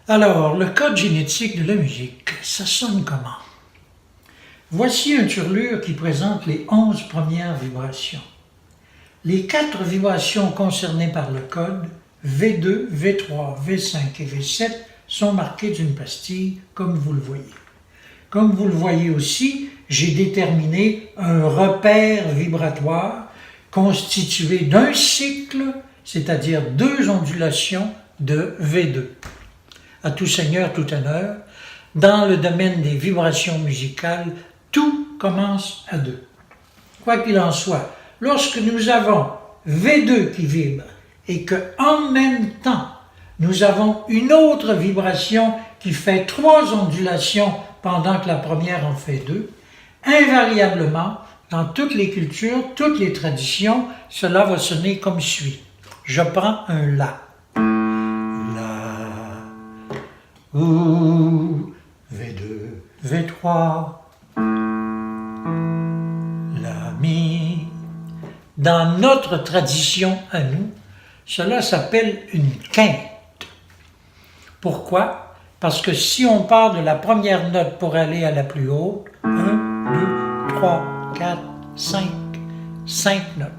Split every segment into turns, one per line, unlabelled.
Alors, le code génétique de la musique, ça sonne comment? Voici un turlure qui présente les 11 premières vibrations. Les 4 vibrations concernées par le code, V2, V3, V5 et V7, sont marquées d'une pastille, comme vous le voyez. Comme vous le voyez aussi, j'ai déterminé un repère vibratoire constitué d'un cycle, c'est-à-dire 2 ondulations de V2. À tout seigneur, tout honneur, dans le domaine des vibrations musicales, tout commence à 2. Quoi qu'il en soit, lorsque nous avons V2 qui vibre et qu'en même temps, nous avons une autre vibration qui fait 3 ondulations pendant que la première en fait 2, invariablement, dans toutes les cultures, toutes les traditions, cela va sonner comme suit. Je prends un La. La, ou, V2, V3, La, Mi. Dans notre tradition à nous, cela s'appelle une quinte. Pourquoi? Parce que si on part de la première note pour aller à la plus haute, 1, 2, 3, 4, 5 notes.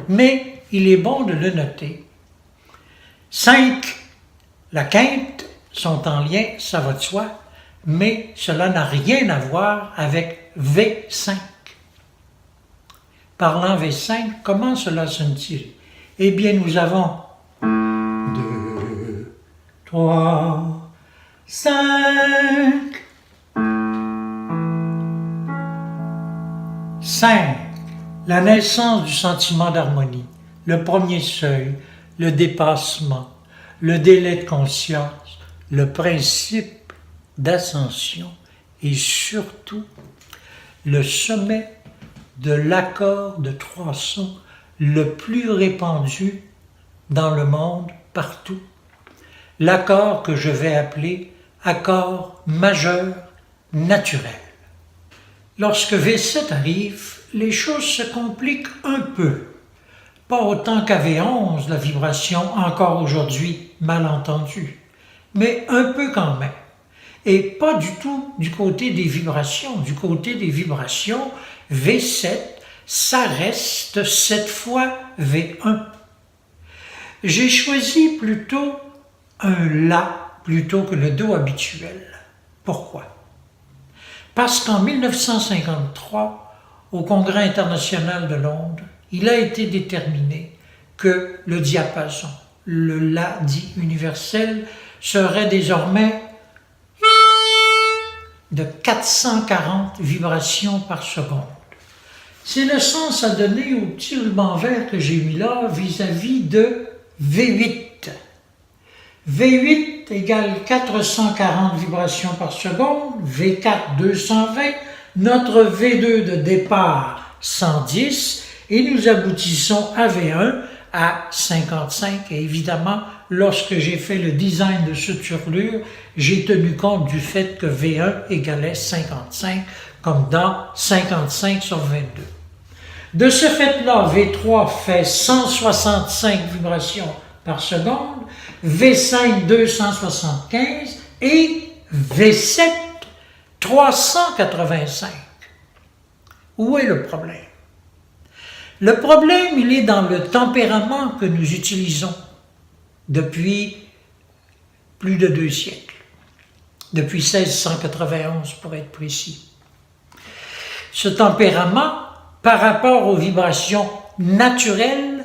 Mais il est bon de le noter. 5, la quinte, sont en lien, ça va de soi, mais cela n'a rien à voir avec V5. Parlant V5, comment cela sonne-t-il? Eh bien, nous avons 2, 3, 5. 5. La naissance du sentiment d'harmonie, le premier seuil, le dépassement, le délai de conscience, le principe d'ascension et surtout le sommet de l'accord de 3 sons le plus répandu dans le monde partout. L'accord que je vais appeler accord majeur naturel. Lorsque V7 arrive, les choses se compliquent un peu. Pas autant qu'à V11, la vibration encore aujourd'hui mal entendue, mais un peu quand même. Et pas du tout du côté des vibrations. Du côté des vibrations, V7, ça reste cette fois V1. J'ai choisi plutôt un La plutôt que le Do habituel. Pourquoi? Parce qu'en 1953, au Congrès international de Londres, il a été déterminé que le diapason, le La dit universel, serait désormais de 440 vibrations par seconde. C'est le sens à donner au petit ruban vert que j'ai mis là vis-à-vis de V8. V8 égale 440 vibrations par seconde, V4 220, notre V2 de départ 110 et nous aboutissons à V1 à 55. Et évidemment, lorsque j'ai fait le design de ce turlure, j'ai tenu compte du fait que V1 égalait 55, comme dans 55 sur 22. De ce fait-là, V3 fait 165 vibrations par seconde, V5 275 et V7 385. Où est le problème? Le problème, il est dans le tempérament que nous utilisons depuis plus de 2 siècles, depuis 1691 pour être précis. Ce tempérament, par rapport aux vibrations naturelles,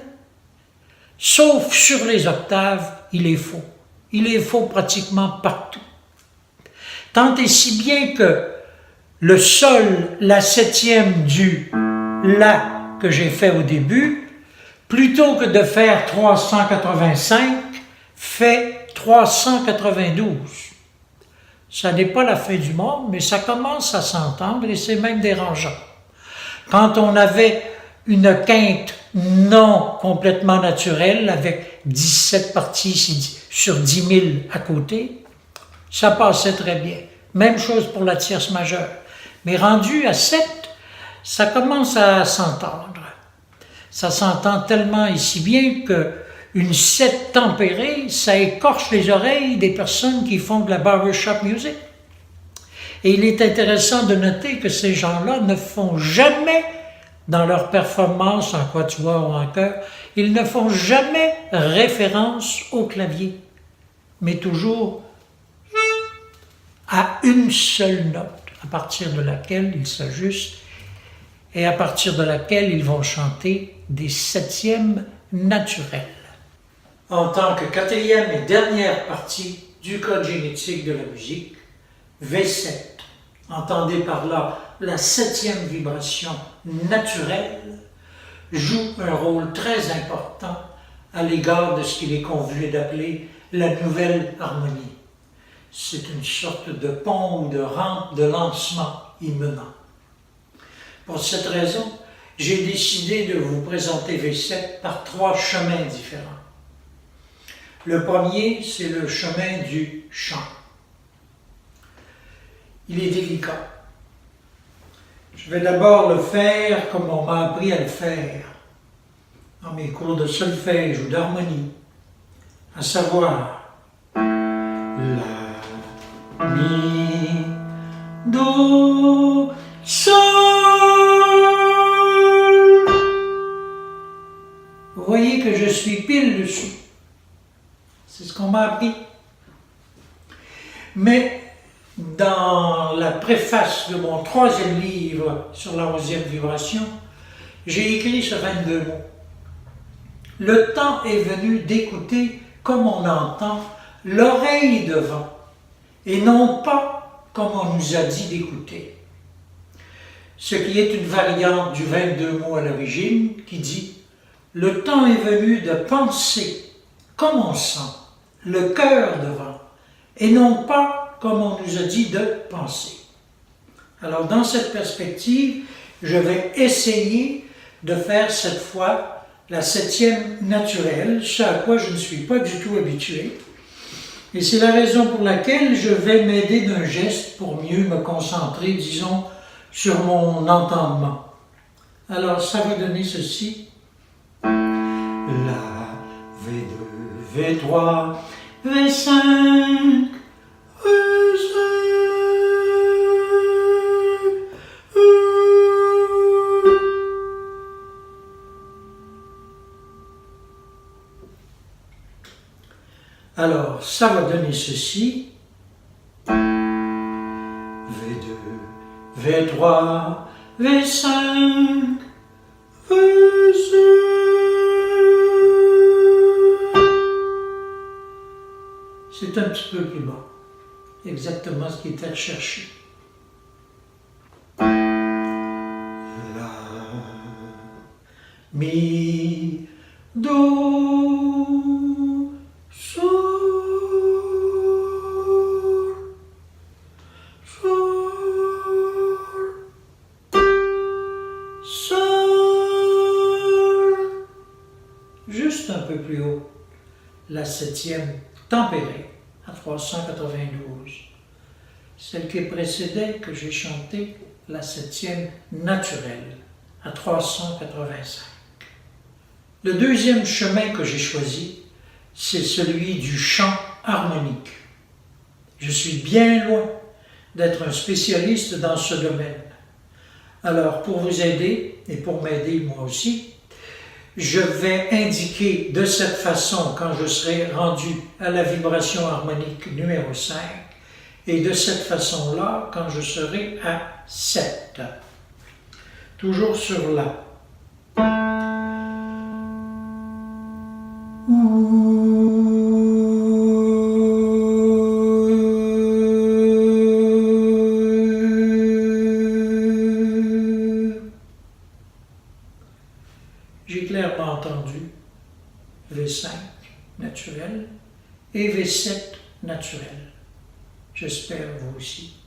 sauf sur les octaves, il est faux. Il est faux pratiquement partout. Tant et si bien que le sol, la 7e du La que j'ai fait au début, plutôt que de faire 385, fait 392. Ça n'est pas la fin du monde, mais ça commence à s'entendre et c'est même dérangeant. Quand on avait une quinte non complètement naturelle avec 17 parties sur 10 000 à côté, ça passait très bien. Même chose pour la tierce majeure. Mais rendu à 7, ça commence à s'entendre. Ça s'entend tellement et si bien que Une 7 tempérée, ça écorche les oreilles des personnes qui font de la barbershop music. Et il est intéressant de noter que ces gens-là ne font jamais, dans leur performance en quatuor ou en chœur, ils ne font jamais référence au clavier, mais toujours à une seule note, à partir de laquelle ils s'ajustent et à partir de laquelle ils vont chanter des septièmes naturels. En tant que quatrième et dernière partie du code génétique de la musique, V7, entendez par là la septième vibration naturelle, joue un rôle très important à l'égard de ce qu'il est convenu d'appeler la nouvelle harmonie. C'est une sorte de pont ou de rampe de lancement imminent. Pour cette raison, j'ai décidé de vous présenter V7 par 3 chemins différents. Le premier, c'est le chemin du chant. Il est délicat. Je vais d'abord le faire comme on m'a appris à le faire dans mes cours de solfège ou d'harmonie, à savoir la, mi, do, sol. Vous voyez que je suis pile dessus. C'est ce qu'on m'a appris. Mais dans la préface de mon 3e livre sur la 11e vibration, j'ai écrit ce 22 mots. Le temps est venu d'écouter comme on entend l'oreille devant, et non pas comme on nous a dit d'écouter. Ce qui est une variante du 22 mots à l'origine qui dit « Le temps est venu de penser comme on sent, le cœur devant, et non pas comme on nous a dit de penser. » Alors dans cette perspective, je vais essayer de faire cette fois la 7e naturelle, ce à quoi je ne suis pas du tout habitué. Et c'est la raison pour laquelle je vais m'aider d'un geste pour mieux me concentrer, disons, sur mon entendement. Alors ça va donner ceci. La, V2, V3, V5, Alors, ça va donner ceci. V2, V3, V5, V6. C'est un petit peu plus bas. Exactement ce qui était recherché. La, mi, do, sol, sol, sol. Juste un peu plus haut. La 7e tempérée à 392. Celle qui précédait que j'ai chanté, la 7e naturelle à 385. Le deuxième chemin que j'ai choisi, c'est celui du chant harmonique. Je suis bien loin d'être un spécialiste dans ce domaine. Alors, pour vous aider, et pour m'aider moi aussi, je vais indiquer de cette façon quand je serai rendu à la vibration harmonique numéro 5, et de cette façon-là quand je serai à 7. Toujours sur la. J'ai clairement entendu V5 naturel et V7 naturel. J'espère vous aussi.